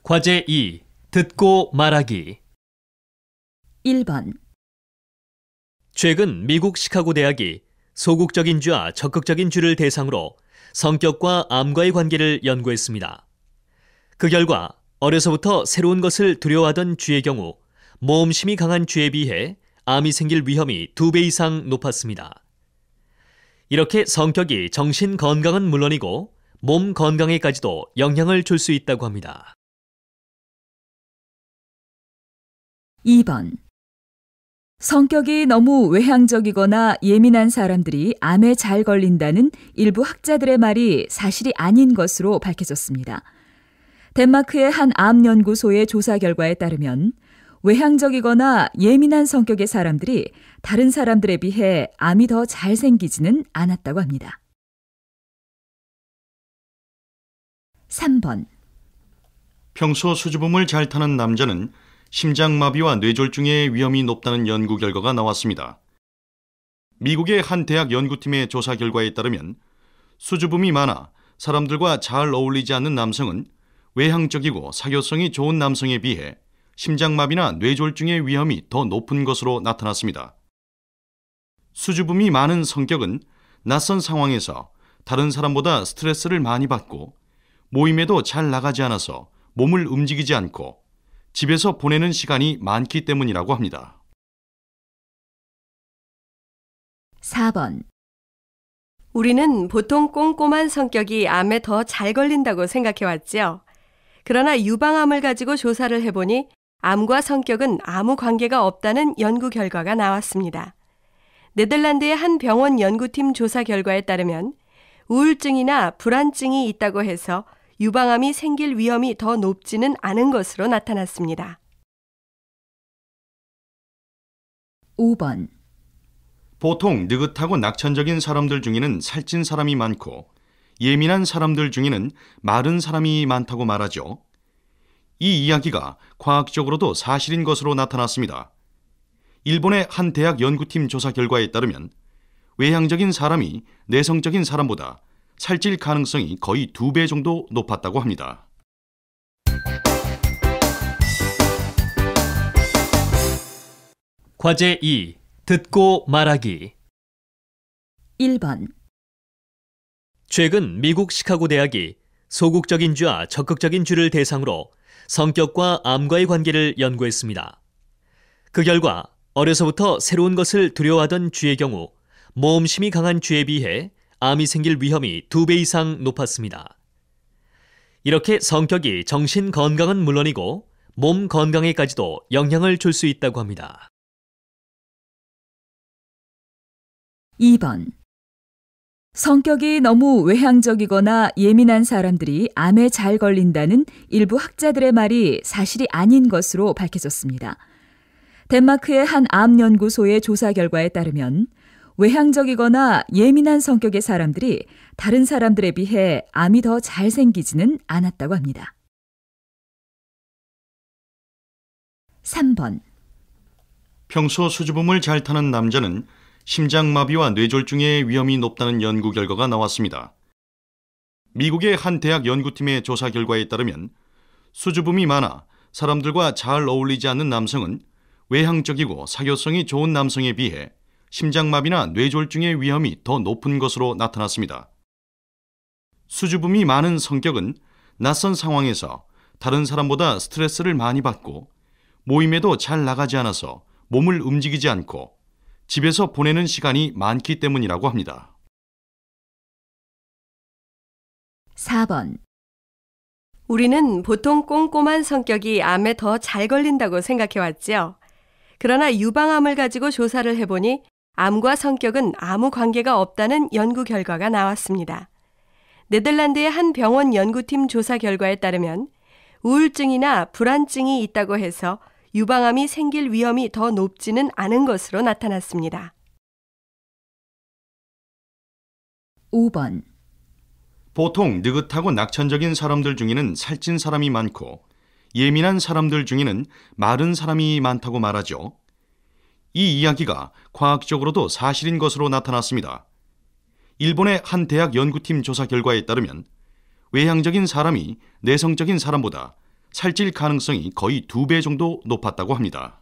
과제 2. 듣고 말하기. 1번, 최근 미국 시카고 대학이 소극적인 쥐와 적극적인 쥐를 대상으로 성격과 암과의 관계를 연구했습니다. 그 결과 어려서부터 새로운 것을 두려워하던 쥐의 경우 모험심이 강한 쥐에 비해 암이 생길 위험이 2배 이상 높았습니다. 이렇게 성격이 정신 건강은 물론이고 몸 건강에까지도 영향을 줄 수 있다고 합니다. 2번. 성격이 너무 외향적이거나 예민한 사람들이 암에 잘 걸린다는 일부 학자들의 말이 사실이 아닌 것으로 밝혀졌습니다. 덴마크의 한 암 연구소의 조사 결과에 따르면 외향적이거나 예민한 성격의 사람들이 다른 사람들에 비해 암이 더 잘 생기지는 않았다고 합니다. 3번. 평소 수줍음을 잘 타는 남자는 심장마비와 뇌졸중의 위험이 높다는 연구 결과가 나왔습니다. 미국의 한 대학 연구팀의 조사 결과에 따르면 수줍음이 많아 사람들과 잘 어울리지 않는 남성은 외향적이고 사교성이 좋은 남성에 비해 심장마비나 뇌졸중의 위험이 더 높은 것으로 나타났습니다. 수줍음이 많은 성격은 낯선 상황에서 다른 사람보다 스트레스를 많이 받고 모임에도 잘 나가지 않아서 몸을 움직이지 않고 집에서 보내는 시간이 많기 때문이라고 합니다. 4번. 우리는 보통 꼼꼼한 성격이 암에 더 잘 걸린다고 생각해왔죠. 그러나 유방암을 가지고 조사를 해보니 암과 성격은 아무 관계가 없다는 연구 결과가 나왔습니다. 네덜란드의 한 병원 연구팀 조사 결과에 따르면 우울증이나 불안증이 있다고 해서 유방암이 생길 위험이 더 높지는 않은 것으로 나타났습니다. 5번. 보통 느긋하고 낙천적인 사람들 중에는 살찐 사람이 많고 예민한 사람들 중에는 마른 사람이 많다고 말하죠. 이 이야기가 과학적으로도 사실인 것으로 나타났습니다. 일본의 한 대학 연구팀 조사 결과에 따르면 외향적인 사람이 내성적인 사람보다 살찔 가능성이 거의 2배 정도 높았다고 합니다. 과제 2. 듣고 말하기. 1번, 최근 미국 시카고 대학이 소극적인 쥐와 적극적인 쥐를 대상으로 성격과 암과의 관계를 연구했습니다. 그 결과 어려서부터 새로운 것을 두려워하던 쥐의 경우 모험심이 강한 쥐에 비해 암이 생길 위험이 2배 이상 높았습니다. 이렇게 성격이 정신 건강은 물론이고 몸 건강에까지도 영향을 줄 수 있다고 합니다. 2번. 성격이 너무 외향적이거나 예민한 사람들이 암에 잘 걸린다는 일부 학자들의 말이 사실이 아닌 것으로 밝혀졌습니다. 덴마크의 한 암 연구소의 조사 결과에 따르면 외향적이거나 예민한 성격의 사람들이 다른 사람들에 비해 암이 더 잘 생기지는 않았다고 합니다. 3번. 평소 수줍음을 잘 타는 남자는 심장마비와 뇌졸중의 위험이 높다는 연구 결과가 나왔습니다. 미국의 한 대학 연구팀의 조사 결과에 따르면 수줍음이 많아 사람들과 잘 어울리지 않는 남성은 외향적이고 사교성이 좋은 남성에 비해 심장마비나 뇌졸중의 위험이 더 높은 것으로 나타났습니다. 수줍음이 많은 성격은 낯선 상황에서 다른 사람보다 스트레스를 많이 받고 모임에도 잘 나가지 않아서 몸을 움직이지 않고 집에서 보내는 시간이 많기 때문이라고 합니다. 4번. 우리는 보통 꼼꼼한 성격이 암에 더 잘 걸린다고 생각해왔죠. 그러나 유방암을 가지고 조사를 해보니 암과 성격은 아무 관계가 없다는 연구 결과가 나왔습니다. 네덜란드의 한 병원 연구팀 조사 결과에 따르면 우울증이나 불안증이 있다고 해서 유방암이 생길 위험이 더 높지는 않은 것으로 나타났습니다. 5번. 보통 느긋하고 낙천적인 사람들 중에는 살찐 사람이 많고 예민한 사람들 중에는 마른 사람이 많다고 말하죠. 이 이야기가 과학적으로도 사실인 것으로 나타났습니다. 일본의 한 대학 연구팀 조사 결과에 따르면 외향적인 사람이 내성적인 사람보다 살찔 가능성이 거의 2배 정도 높았다고 합니다.